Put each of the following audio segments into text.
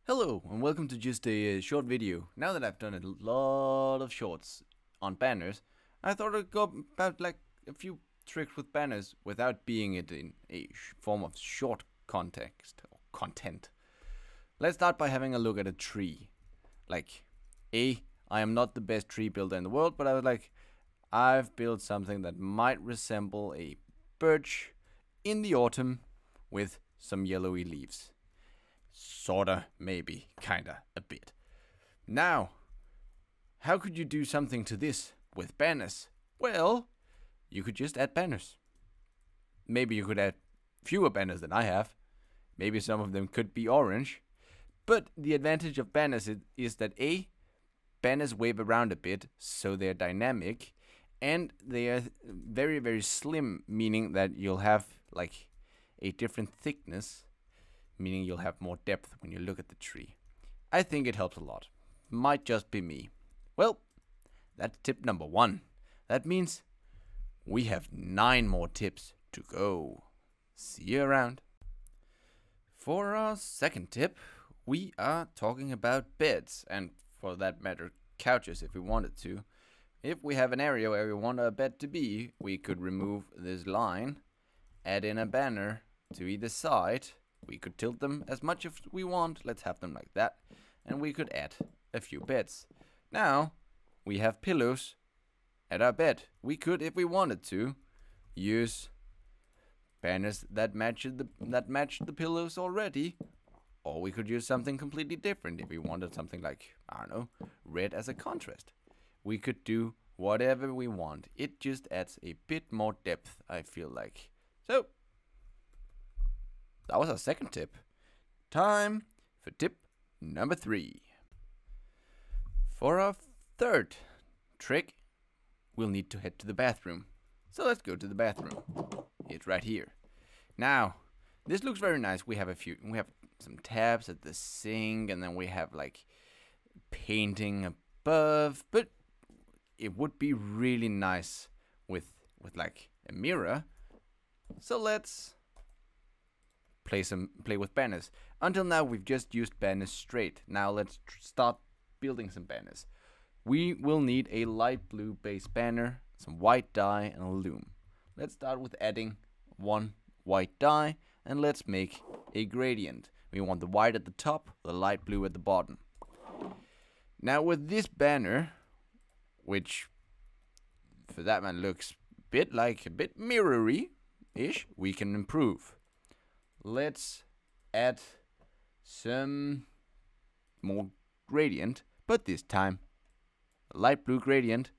Hello and welcome to just a short video. Now that I've done a lot of shorts on banners, I thought I'd go about like a few tricks with banners without being it in a form of short context or content. Let's start by having a look at a tree. I am not the best tree builder in the world, but I've built something that might resemble a birch in the autumn with some yellowy leaves. Sorta, maybe, kinda, a bit. Now, how could you do something to this with banners? Well, you could just add banners. Maybe you could add fewer banners than I have. Maybe some of them could be orange. But the advantage of banners is that banners wave around a bit, so they're dynamic, and they are very, very slim, meaning that you'll have like a different thickness, meaning you'll have more depth when you look at the tree. I think it helps a lot. Might just be me. Well, that's tip number 1. That means we have 9 more tips to go. See you around. For our second tip, we are talking about beds, and for that matter, couches if we wanted to. If we have an area where we want our bed to be, we could remove this line, add in a banner to either side. We could tilt them as much as we want. Let's have them like that. And we could add a few beds. Now, we have pillows at our bed. We could, if we wanted to, use banners that match the pillows already. Or we could use something completely different if we wanted something like, I don't know, red as a contrast. We could do whatever we want. It just adds a bit more depth, I feel like. So, that was our second tip. Time for tip number 3. For our third trick, we'll need to head to the bathroom. So let's go to the bathroom. It's right here. Now, this looks very nice. We have some tabs at the sink, and then we have like painting above, but it would be really nice with like a mirror. So let's play with banners. Until now, we've just used banners straight. Now let's start building some banners. We will need a light blue base banner, some white dye, and a loom. Let's start with adding 1 white dye, and let's make a gradient. We want the white at the top, the light blue at the bottom. Now with this banner, which for that man looks a bit mirror-y-ish, we can improve. Let's add some more gradient, but this time light blue gradient,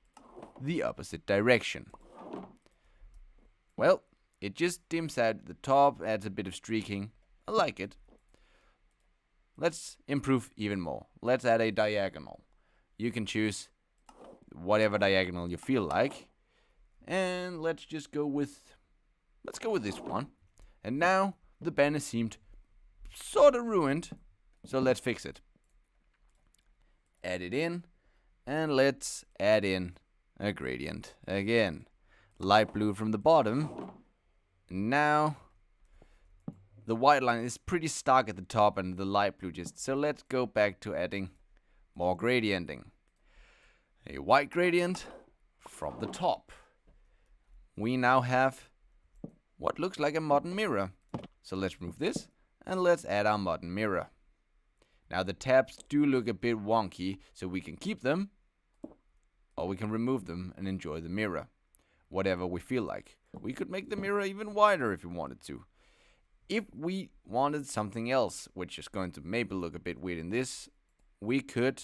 the opposite direction. Well, it just dims out the top, adds a bit of streaking. I like it. Let's improve even more. Let's add a diagonal. You can choose whatever diagonal you feel like. And let's go with this one. And now the banner seemed sort of ruined, so let's fix it. Add it in, and let's add in a gradient again. Light blue from the bottom. Now, the white line is pretty stark at the top and the light blue so let's go back to adding more gradienting. A white gradient from the top. We now have what looks like a modern mirror. So let's remove this, and let's add our modern mirror. Now the tabs do look a bit wonky, so we can keep them, or we can remove them and enjoy the mirror. Whatever we feel like. We could make the mirror even wider if we wanted to. If we wanted something else, which is going to maybe look a bit weird in this, we could,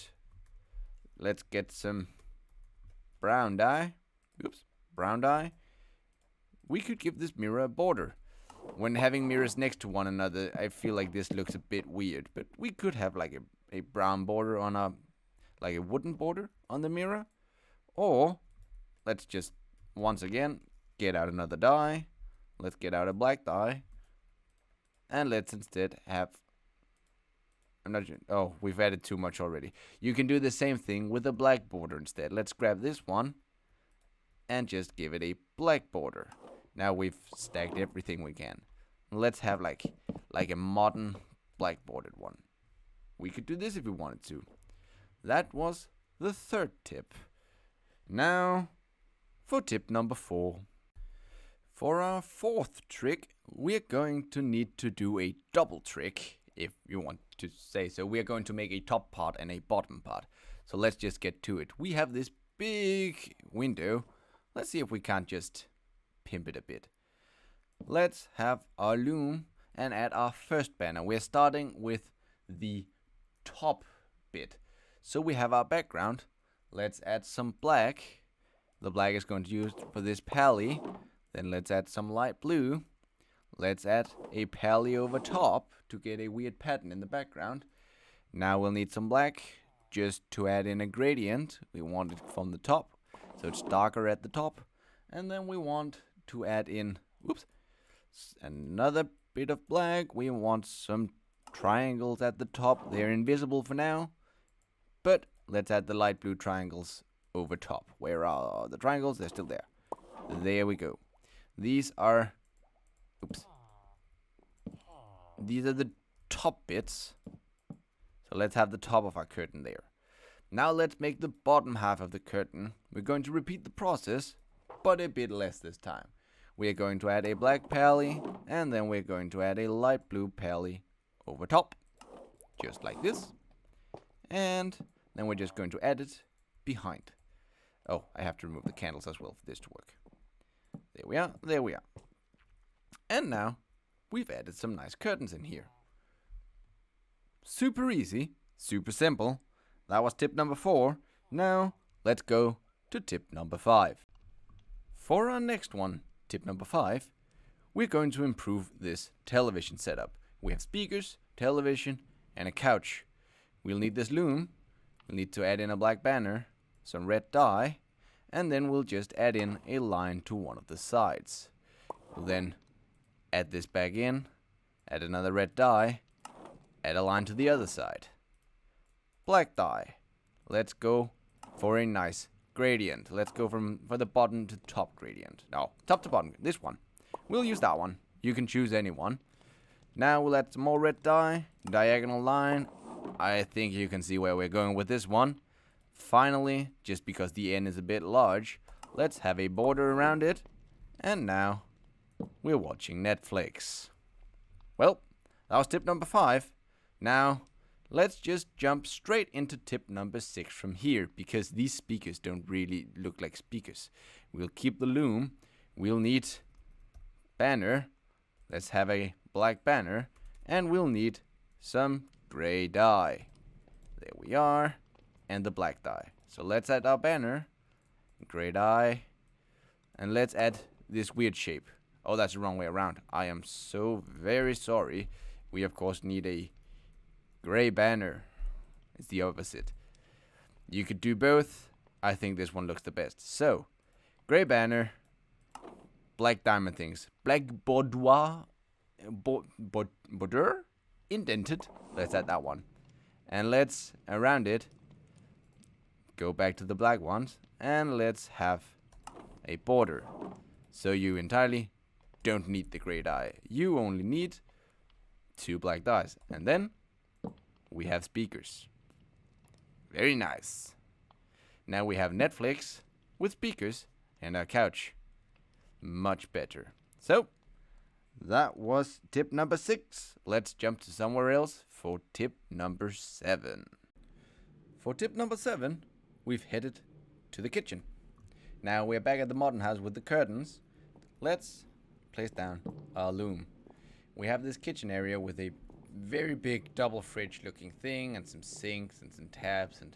let's get some brown dye. Brown dye. We could give this mirror a border. When having mirrors next to one another, I feel like this looks a bit weird, but we could have like a brown border on a wooden border on the mirror. Or let's just once again get out another dye. Let's get out a black dye. And let's instead have, we've added too much already. You can do the same thing with a black border instead. Let's grab this one and just give it a black border. Now we've stacked everything we can. Let's have like a modern black bordered one. we could do this if we wanted to. That was the third tip. Now, for tip number 4. For our fourth trick, we're going to need to do a double trick, if you want to say so. We're going to make a top part and a bottom part. So let's just get to it. We have this big window. Let's see if we can't just pimp it a bit. Let's have our loom and add our first banner. We're starting with the top bit. So we have our background. Let's add some black. The black is going to be used for this pally. Then let's add some light blue. Let's add a pally over top to get a weird pattern in the background. Now we'll need some black just to add in a gradient. We want it from the top, so it's darker at the top. And then we want to add in, another bit of black. We want some triangles at the top. They're invisible for now, but let's add the light blue triangles over top. Where are the triangles? They're still there. There we go. These are the top bits. So let's have the top of our curtain there. Now let's make the bottom half of the curtain. We're going to repeat the process, but a bit less this time. We are going to add a black pally, and then we're going to add a light blue pally over top, just like this. And then we're just going to add it behind. Oh, I have to remove the candles as well for this to work. There we are, there we are. And now, we've added some nice curtains in here. Super easy, super simple. That was tip number 4. Now, let's go to tip number 5. For our next one, tip number 5, we're going to improve this television setup. We have speakers, television, and a couch. We'll need this loom. We'll need to add in a black banner, some red dye, and then we'll just add in a line to one of the sides. We'll then add this back in, add another red dye, add a line to the other side. Black dye. Let's go for a nice gradient. Let's go for the bottom to top gradient. No, top to bottom, this one. We'll use that one. You can choose any one. Now we'll add some more red dye, diagonal line. I think you can see where we're going with this one. Finally, just because the end is a bit large, let's have a border around it. And now, we're watching Netflix. Well, that was tip number 5. Now, let's just jump straight into tip number 6 from here, because these speakers don't really look like speakers. We'll keep the loom. We'll need banner. Let's have a black banner. And we'll need some gray dye. There we are. And the black dye. So let's add our banner, gray dye, and let's add this weird shape. Oh, that's the wrong way around. I am so very sorry. We of course need a gray banner. It's the opposite. You could do both. I think this one looks the best. So, gray banner, black diamond things, black border, indented. Let's add that one. And let's, around it, go back to the black ones, and let's have a border. So you entirely don't need the gray dye. You only need 2 black dyes. And then we have speakers. Very nice. Now we have Netflix with speakers and our couch. Much better. So, that was tip number 6. Let's jump to somewhere else for tip number 7. For tip number 7, we've headed to the kitchen. Now we're back at the modern house with the curtains. Let's place down our loom. We have this kitchen area with a very big double fridge looking thing, and some sinks and some taps and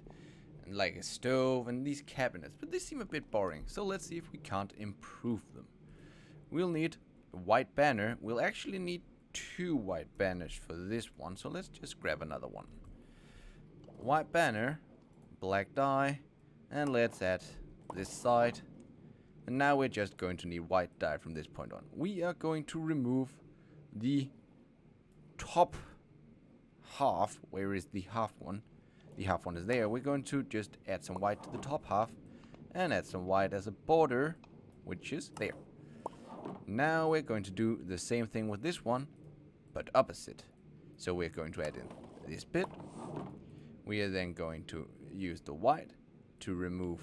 like a stove and these cabinets, but they seem a bit boring, so let's see if we can't improve them. We'll need a white banner. We'll actually need 2 white banners for this one, so let's just grab another one. White banner, black dye, and let's add this side. And now we're just going to need white dye from this point on. We are going to remove the top half. Where is the half one? The half one is there. We're going to just add some white to the top half and add some white as a border, which is there. Now we're going to do the same thing with this one, but opposite. So we're going to add in this bit. We are then going to use the white to remove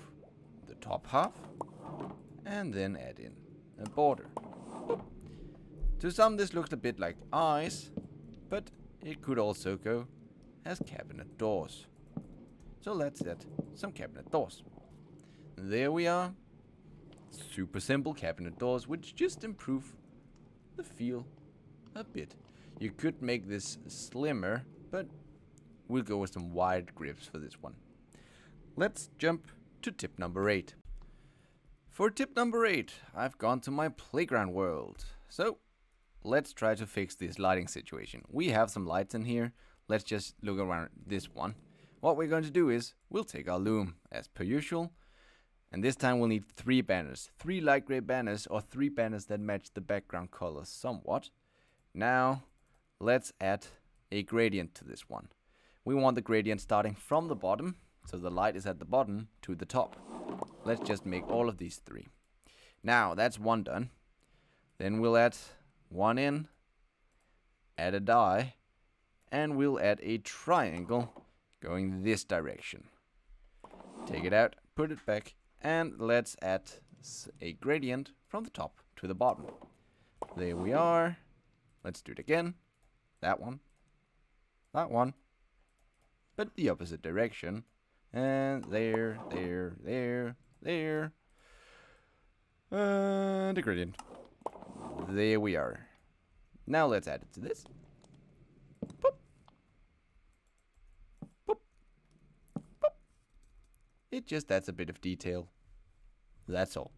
the top half and then add in a border. To some this looks a bit like eyes, but it could also go as cabinet doors. So let's add some cabinet doors. There we are. Super simple cabinet doors, which just improve the feel a bit. You could make this slimmer, but we'll go with some wide grips for this one. Let's jump to tip number 8. For tip number 8, I've gone to my playground world. So let's try to fix this lighting situation. We have some lights in here. Let's just look around this one. What we're going to do is we'll take our loom as per usual. And this time we'll need 3 banners. 3 light gray banners, or 3 banners that match the background colors somewhat. Now let's add a gradient to this one. We want the gradient starting from the bottom, so the light is at the bottom to the top. Let's just make all of these 3. Now that's one done. Then we'll add one in, add a die, and we'll add a triangle going this direction. Take it out, put it back, and let's add a gradient from the top to the bottom. There we are. Let's do it again. That one. That one. But the opposite direction. And there. And a gradient. There we are. Now let's add it to this. Boop. Boop. Boop. It just adds a bit of detail. That's all.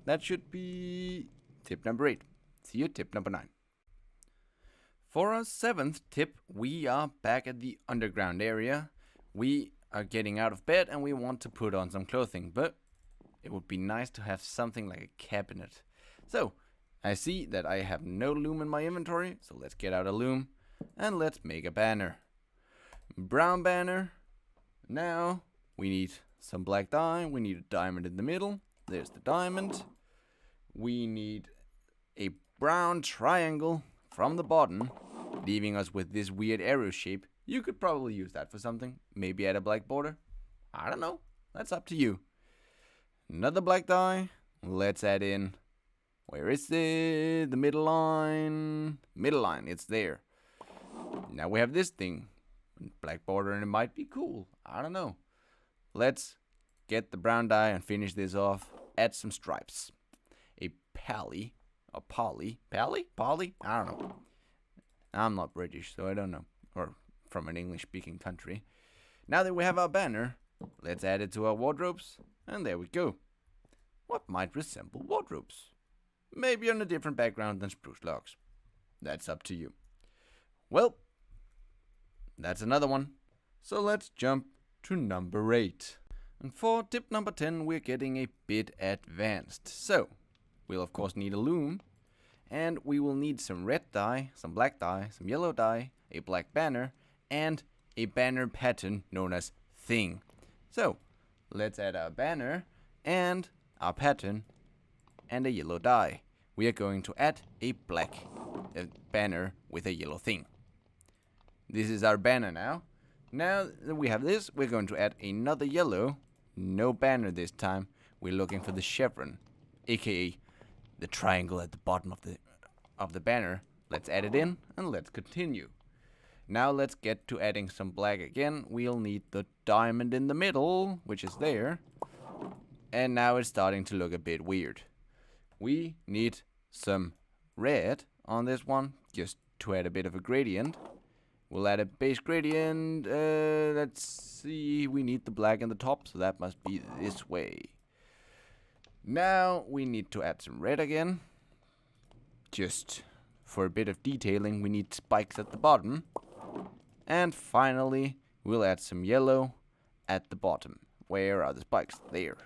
That should be tip number 8. See you tip number 9. For our 7th tip, we are back at the underground area. We are getting out of bed and we want to put on some clothing, but it would be nice to have something like a cabinet. So, I see that I have no loom in my inventory, so let's get out a loom and let's make a banner. Brown banner. Now, we need some black dye. We need a diamond in the middle. There's the diamond. We need a brown triangle from the bottom, leaving us with this weird arrow shape. You could probably use that for something. Maybe add a black border. I don't know. That's up to you. Another black dye. Let's add in... Where is it? The middle line. Middle line. It's there. Now we have this thing. Black border, and it might be cool. I don't know. Let's get the brown dye and finish this off. Add some stripes. A pally. A poly. Pally? Poly? I don't know. I'm not British, so I don't know. Or from an English-speaking country. Now that we have our banner, let's add it to our wardrobes. And there we go. What might resemble wardrobes? Maybe on a different background than spruce logs. That's up to you. Well, that's another one. So let's jump to number 8. And for tip number 10, we're getting a bit advanced. So, we'll of course need a loom. And we will need some red dye, some black dye, some yellow dye, a black banner, and a banner pattern known as thing. So, let's add our banner and our pattern and a yellow dye. We are going to add a black banner with a yellow thing. This is our banner now. Now that we have this, we're going to add another yellow. No banner this time. We're looking for the chevron, aka the triangle at the bottom of the banner. Let's add it in and let's continue. Now let's get to adding some black again. We'll need the diamond in the middle, which is there. And now it's starting to look a bit weird. We need some red on this one, just to add a bit of a gradient. We'll add a base gradient. Let's see, we need the black in the top, so that must be this way. Now we need to add some red again. Just for a bit of detailing, we need spikes at the bottom. And finally, we'll add some yellow at the bottom. Where are the spikes? There.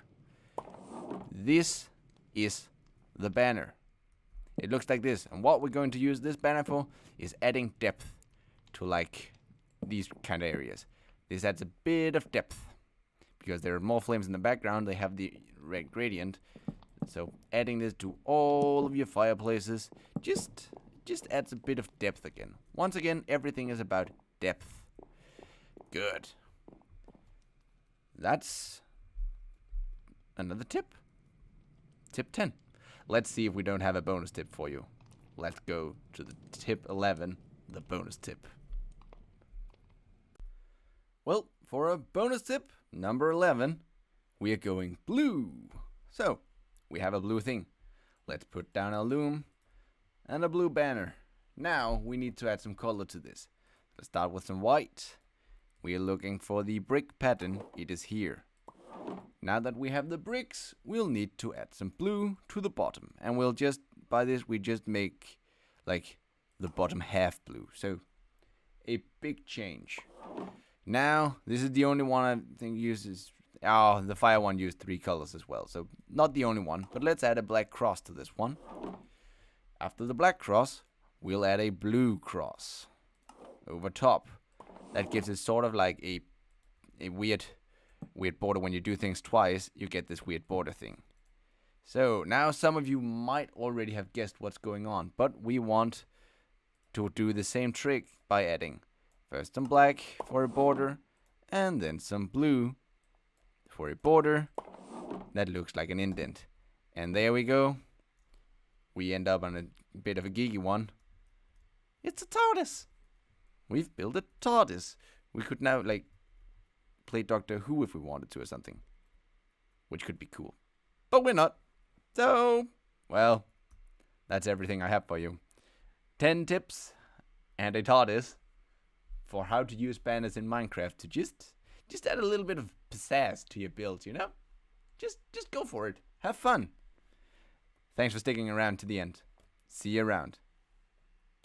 This is the banner. It looks like this. And what we're going to use this banner for is adding depth to like these kind of areas. This adds a bit of depth because there are more flames in the background. They have the red gradient. So adding this to all of your fireplaces just adds a bit of depth again. Once again, everything is about depth. Good. That's another tip. Tip 10. Let's see if we don't have a bonus tip for you. Let's go to the tip 11, the bonus tip. Well, for a bonus tip, number 11, we are going blue. So, we have a blue thing. Let's put down a loom and a blue banner. Now, we need to add some color to this. Let's start with some white. We are looking for the brick pattern. It is here. Now that we have the bricks, we'll need to add some blue to the bottom. And we'll just, by this, we just make like the bottom half blue. So, a big change. Now, this is the only one I think uses... Oh, the fire one used 3 colors as well. So, not the only one. But let's add a black cross to this one. After the black cross, we'll add a blue cross over top. That gives it sort of like a weird border. When you do things twice, you get this weird border thing. So now some of you might already have guessed what's going on, but we want to do the same trick by adding first some black for a border and then some blue for a border that looks like an indent. And there we go. We end up on a bit of a geeky one. It's a TARDIS. We've built a TARDIS. We could now, like, play Doctor Who if we wanted to or something. Which could be cool. But we're not. So, well, that's everything I have for you. 10 tips and a TARDIS for how to use banners in Minecraft to just add a little bit of pizzazz to your build, you know? Just go for it. Have fun. Thanks for sticking around to the end. See you around.